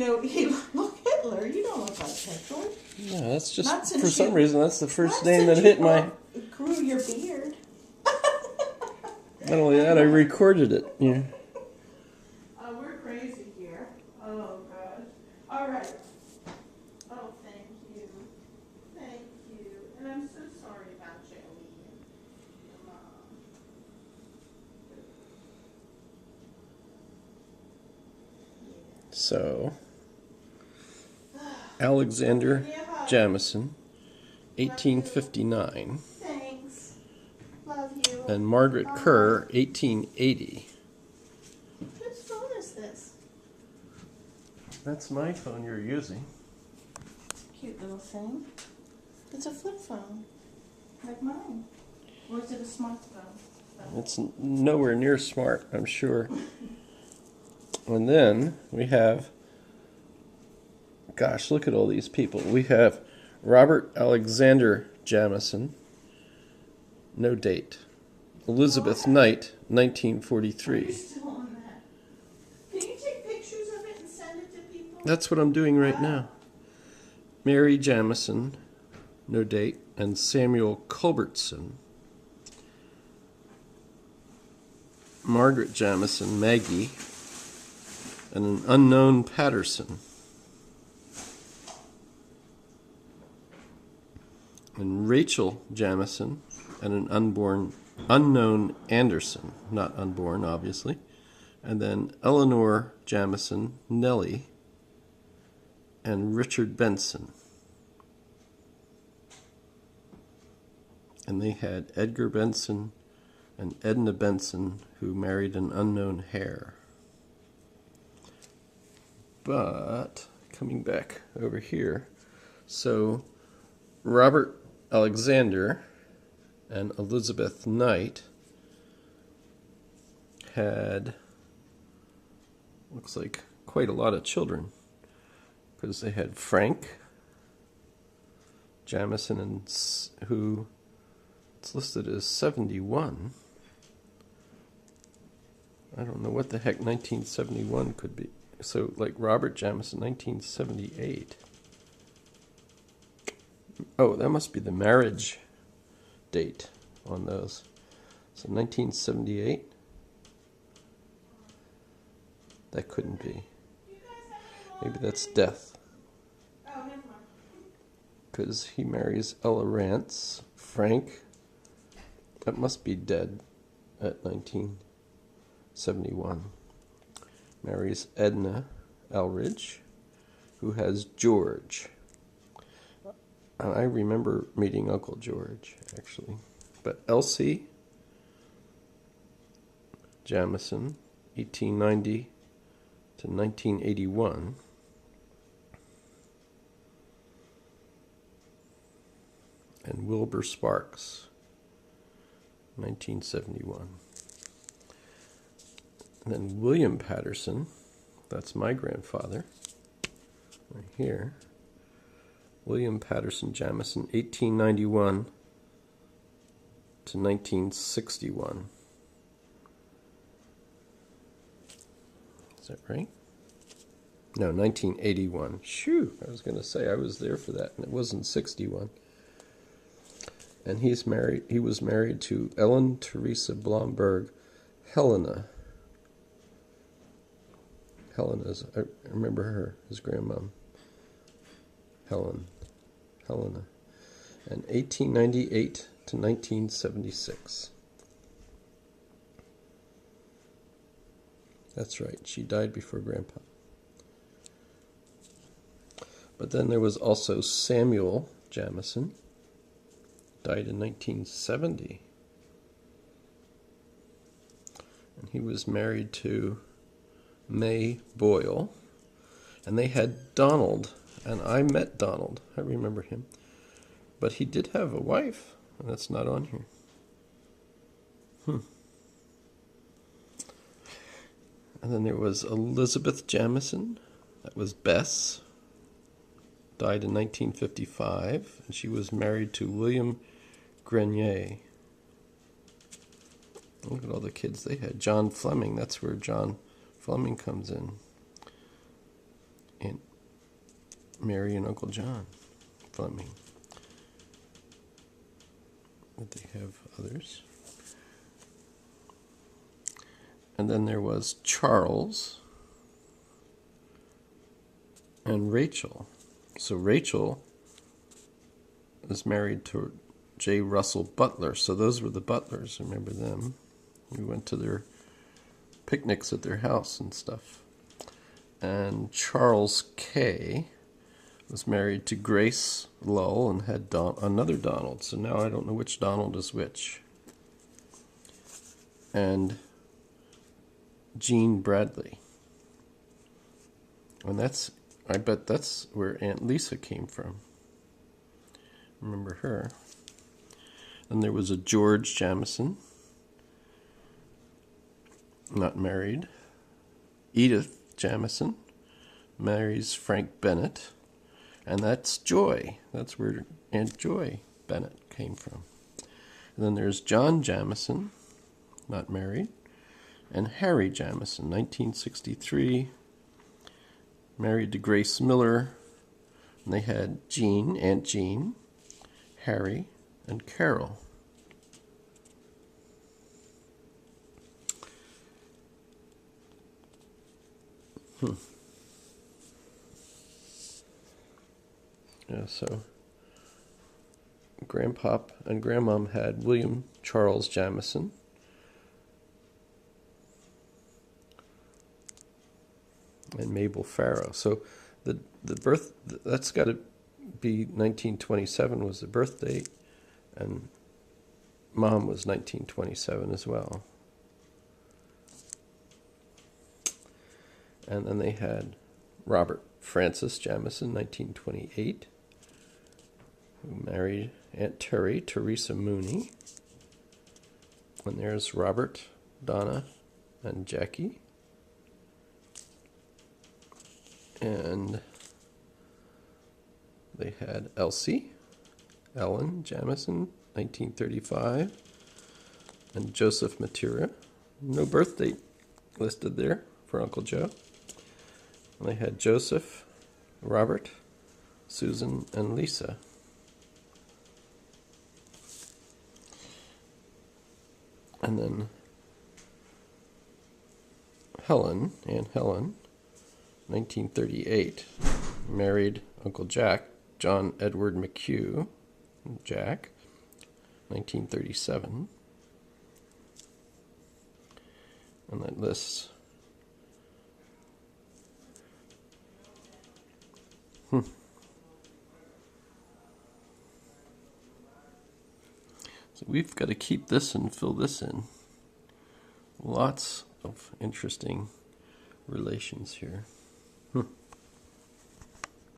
know, he look Hitler. You don't look like Hitler. Yeah, that's just Not since for some you- reason that's the first Not name since that you hit my. grew your beard. Not only that, I recorded it. Yeah. Oh, we're crazy here. Oh, God. All right. Oh, thank you. Thank you. And I'm so sorry about Joey and your mom. So, Alexander Jamison, 1859, Thanks. Love you. and Margaret Kerr, 1880. Whose phone is this? That's my phone you're using. Cute little thing. It's a flip phone. Like mine. Or is it a smartphone? It's nowhere near smart, I'm sure. And then we have, gosh, look at all these people. We have Robert Alexander Jamison, no date. Elizabeth Knight, Are you 1943. still on that? Can you take pictures of it and send it to people? That's what I'm doing right now. Mary Jamison, no date, and Samuel Culbertson. Margaret Jamison, Maggie, and an unknown Patterson. And Rachel Jamison, and an unknown Anderson, not unborn, obviously. And then Eleanor Jamison, Nellie, and Richard Benson. And they had Edgar Benson and Edna Benson, who married an unknown Hare. But, coming back over here, so Robert Alexander and Elizabeth Knight had, looks like, quite a lot of children, because they had Frank Jamison, and who it's listed as 71. I don't know what the heck 1971 could be. So, like Robert Jamison, 1978. Oh, that must be the marriage date on those. So 1978? That couldn't be. Maybe that's death. Oh, never mind. Because he marries Ella Rance. Frank, that must be dead at 1971. Marries Edna Elridge, who has George. I remember meeting Uncle George, actually. But Elsie Jamison, 1890 to 1981. And Wilbur Sparks, 1971. And then William Patterson, that's my grandfather, right here. William Patterson Jamison, 1891 to 1961. Is that right? No, 1981. Shoo, I was going to say I was there for that, and it wasn't 61. And he was married to Ellen Teresa Blomberg Helena. I remember her, his grandmom. Helena. And 1898 to 1976. That's right, she died before Grandpa. But then there was also Samuel Jamison, died in 1970. And he was married to May Boyle. And they had Donald. And I met Donald. I remember him. But he did have a wife. And that's not on here. And then there was Elizabeth Jamison. That was Bess. Died in 1955. And she was married to William Grenier. Look at all the kids they had. John Fleming. That's where John Fleming comes in. In Mary and Uncle John Fleming. But they have others. And then there was Charles and Rachel. So Rachel was married to J. Russell Butler. So those were the Butlers. Remember them? We went to their picnics at their house and stuff. And Charles K. was married to Grace Lull and had another Donald. So now I don't know which Donald is which. And Jean Bradley. And I bet that's where Aunt Lisa came from. Remember her. And there was a George Jamison, not married. Edith Jamison marries Frank Bennett. And that's Joy. That's where Aunt Joy Bennett came from. And then there's John Jamison, not married. And Harry Jamison, 1963, married to Grace Miller. And they had Jean, Aunt Jean, Harry, and Carol. Yeah, so Grandpop and Grandmom had William Charles Jamison. And Mabel Farrow. So the birth, that's got to be 1927 was the birth date, and Mom was 1927 as well. And then they had Robert Francis Jamison, 1928, who married Aunt Teresa Mooney. And there's Robert, Donna, and Jackie. And they had Elsie, Ellen Jamison, 1935, and Joseph Matura. No birth date listed there for Uncle Joe. And they had Joseph, Robert, Susan, and Lisa. And then Helen, Aunt Helen, 1938, married Uncle Jack, John Edward McHugh, Jack, 1937. And that lists So we've got to keep this and fill this in. Lots of interesting relations here.